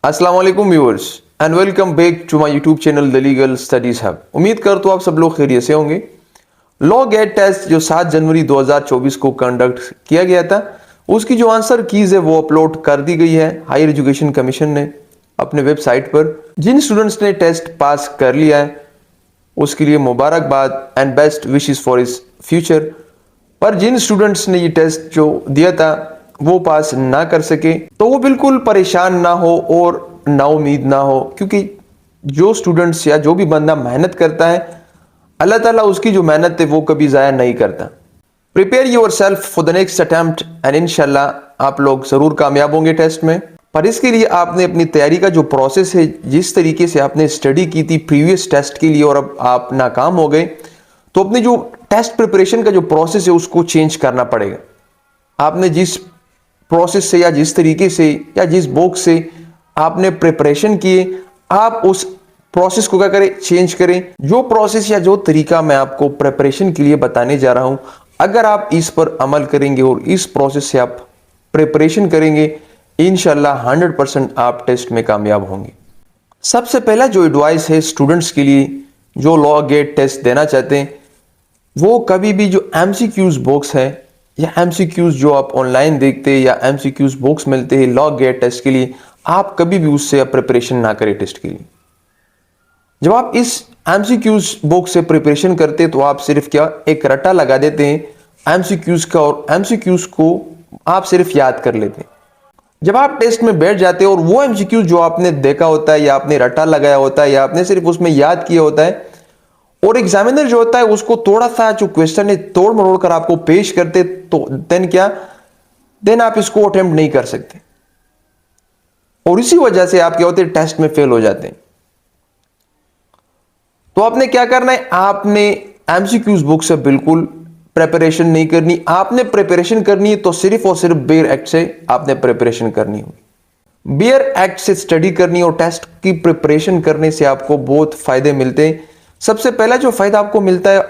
अस्सलाम वालेकुम viewers and welcome back to my YouTube channel the legal studies hub. उम्मीद करता हूँ आप सब लोग खैरियत से होंगे। लॉ गेट टेस्ट जो 7 जनवरी 2024 को कंडक्ट किया गया था, उसकी जो आंसर कीज है वो अपलोड कर दी गई है हायर एजुकेशन कमीशन ने अपने वेबसाइट पर। जिन स्टूडेंट्स ने टेस्ट पास कर लिया है उसके लिए मुबारकबाद and best wishes for his future. पर जिन स्टूडेंट्स ने ये टेस्ट जो दिया था वो पास ना कर सके तो वो बिल्कुल परेशान ना हो और ना उम्मीद ना हो, क्योंकि जो स्टूडेंट्स या जो भी बंदा मेहनत करता है अल्लाह ताला उसकी जो मेहनत है वो कभी ज़ाया नहीं करता। Prepare your self for the next attempt and इंशाल्लाह आप लोग ज़रूर कामयाब होंगे टेस्ट में। पर इसके लिए आपने अपनी तैयारी का जो प्रोसेस है, जिस तरीके से आपने स्टडी की थी प्रीवियस टेस्ट के लिए और अब आप नाकाम हो गए, तो अपनी जो टेस्ट प्रिपरेशन का जो प्रोसेस है उसको चेंज करना पड़ेगा। आपने जिस प्रोसेस से या जिस तरीके से या जिस बुक से आपने प्रिपरेशन किए, आप उस प्रोसेस को क्या करें, चेंज करें। जो प्रोसेस या जो तरीका मैं आपको प्रिपरेशन के लिए बताने जा रहा हूं, अगर आप इस पर अमल करेंगे और इस प्रोसेस से आप प्रिपरेशन करेंगे, इंशाल्लाह 100% आप टेस्ट में कामयाब होंगे। सबसे पहला जो एडवाइस है स्टूडेंट्स के लिए जो लॉ गेट टेस्ट देना चाहते हैं, वो कभी भी जो एमसीक्यूज बॉक्स है या एमसीक्यूज जो आप ऑनलाइन देखते हैं या एमसीक्यूज बॉक्स मिलते हैं लॉ गेट टेस्ट के लिए, आप कभी भी उससे प्रिपरेशन ना करें टेस्ट के लिए। जब आप इस एमसीक्यूज बॉक्स से प्रिपरेशन करते हैं तो आप सिर्फ क्या एक रट्टा लगा देते हैं एमसीक्यूज का और एमसीक्यूज को आप सिर्फ याद कर लेते हैं। जब आप टेस्ट में बैठ जाते हैं और वो एमसीक्यूज जो आपने देखा होता है या आपने रट्टा लगाया होता है या आपने सिर्फ उसमें याद किया होता है, और एग्जामिनर जो होता है उसको थोड़ा सा जो क्वेश्चन है तोड़ मरोड़ कर आपको पेश करते, तो देन आप इसको अटेम्प्ट नहीं कर सकते और इसी वजह से आप क्या होते हैं, टेस्ट में फेल हो जाते हैं। तो आपने क्या करना है, आपने एमसीक्यूज बुक से बिल्कुल प्रिपरेशन नहीं करनी। आपने प्रिपरेशन करनी है तो सिर्फ और सिर्फ बेयर एक्ट से आपने प्रिपरेशन करनी होगी। बेयर एक्ट से स्टडी करनी और टेस्ट की प्रिपरेशन करने से आपको बहुत फायदे मिलते हैं। सबसे पहला जो फायदा आपको मिलता है,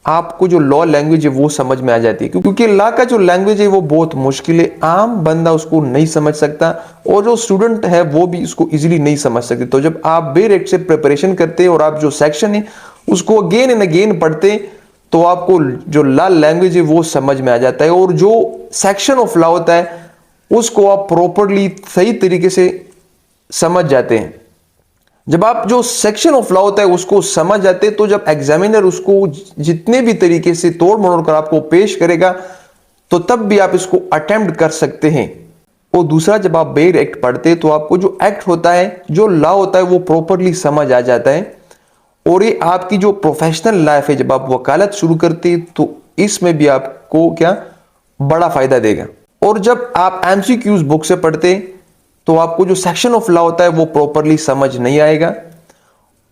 आपको जो लॉ लैंग्वेज है वो समझ में आ जाती है, क्योंकि लॉ का जो लैंग्वेज है वो बहुत मुश्किल है, आम बंदा उसको नहीं समझ सकता और जो स्टूडेंट है वो भी इसको इजीली नहीं समझ सकते। तो जब आप बेयर एक्ट से प्रिपरेशन करते हैं और आप जो सेक्शन है उसको अगेन एंड अगेन पढ़ते हैं, तो आपको जो लॉ लैंग्वेज है वो समझ में आ जाता है और जो सेक्शन ऑफ लॉ होता है उसको आप प्रॉपरली सही तरीके से समझ जाते हैं। जब आप जो सेक्शन ऑफ लॉ होता है उसको समझ जाते हैं, तो जब एग्जामिनर उसको जितने भी तरीके से तोड़ मरोड़ कर आपको पेश करेगा तो तब भी आप इसको अटेम्प्ट कर सकते हैं। और दूसरा, जब आप बेयर एक्ट पढ़ते हैं तो आपको जो एक्ट होता है, जो लॉ होता है वो प्रॉपरली समझ आ जाता है और ये आपकी जो प्रोफेशनल लाइफ है, जब आप वकालत शुरू करते हैं तो इसमें भी आपको क्या बड़ा फायदा देगा। और जब आप एमसीक्यूज बुक से पढ़ते तो आपको जो सेक्शन ऑफ लॉ होता है वो प्रॉपरली समझ नहीं आएगा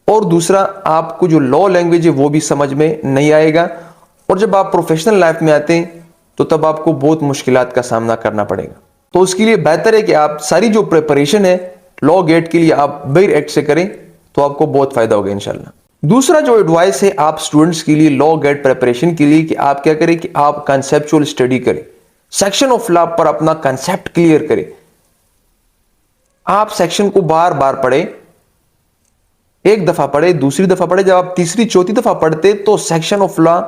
और दूसरा आपको जो लॉ लैंग्वेज है वो भी समझ में नहीं आएगा। और जब आप प्रोफेशनल लाइफ में आते हैं तो तब आपको बहुत मुश्किलात का सामना करना पड़ेगा। तो उसके लिए बेहतर है कि आप सारी जो प्रिपरेशन है लॉ गेट के लिए आप बेयर एक्ट से करें, तो आपको बहुत फायदा होगा इंशाल्लाह। दूसरा जो एडवाइस है आप स्टूडेंट्स के लिए लॉ गेट प्रिपरेशन के लिए, कि आप क्या करें कि आप कंसेप्चुअल स्टडी करें, सेक्शन ऑफ लॉ पर अपना कंसेप्ट क्लियर करें। आप सेक्शन को बार बार पढ़े, एक दफा पढ़े, दूसरी दफा पढ़े, जब आप तीसरी चौथी दफा पढ़ते तो सेक्शन ऑफ लॉ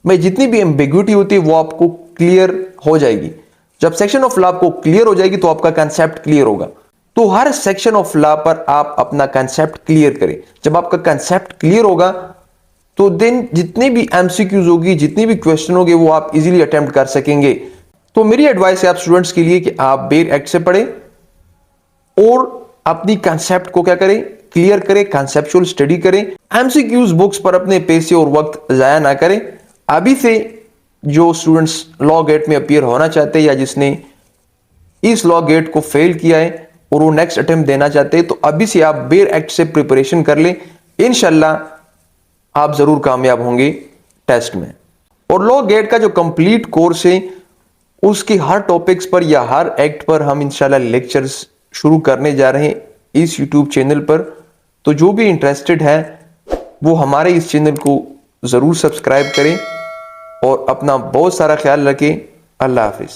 में जितनी भी एम्बिग्विटी होती है वो आपको क्लियर हो जाएगी। जब सेक्शन ऑफ लॉ आपको क्लियर हो जाएगी तो आपका कंसेप्ट क्लियर होगा। तो हर सेक्शन ऑफ लॉ पर आप अपना कंसेप्ट क्लियर करें। जब आपका कंसेप्ट क्लियर होगा तो देन जितने भी एमसीक्यूज होगी, जितनी भी क्वेश्चन होंगे वो आप इजीली अटेम्प्ट कर सकेंगे। तो मेरी एडवाइस है आप स्टूडेंट्स के लिए कि आप बेयर एक्ट से पढ़ें और अपनी कंसेप्ट को क्या करें, क्लियर करें, कंसेप्चुअल स्टडी करें। एमसीक्यूज बुक्स पर अपने पैसे और वक्त जाया ना करें। अभी से जो स्टूडेंट्स लॉ गेट में अपीयर होना चाहते हैं या जिसने इस लॉ गेट को फेल किया है और वो नेक्स्ट अटेम्प्ट देना चाहते हैं, तो अभी से आप बेयर एक्ट से प्रिपरेशन कर लें, इंशाल्लाह आप जरूर कामयाब होंगे टेस्ट में। और लॉ गेट का जो कंप्लीट कोर्स है उसके हर टॉपिक्स पर या हर एक्ट पर हम इंशाल्लाह लेक्चर्स शुरू करने जा रहे हैं इस यूट्यूब चैनल पर। तो जो भी इंटरेस्टेड है वो हमारे इस चैनल को जरूर सब्सक्राइब करें और अपना बहुत सारा ख्याल रखें। अल्लाह हाफिज।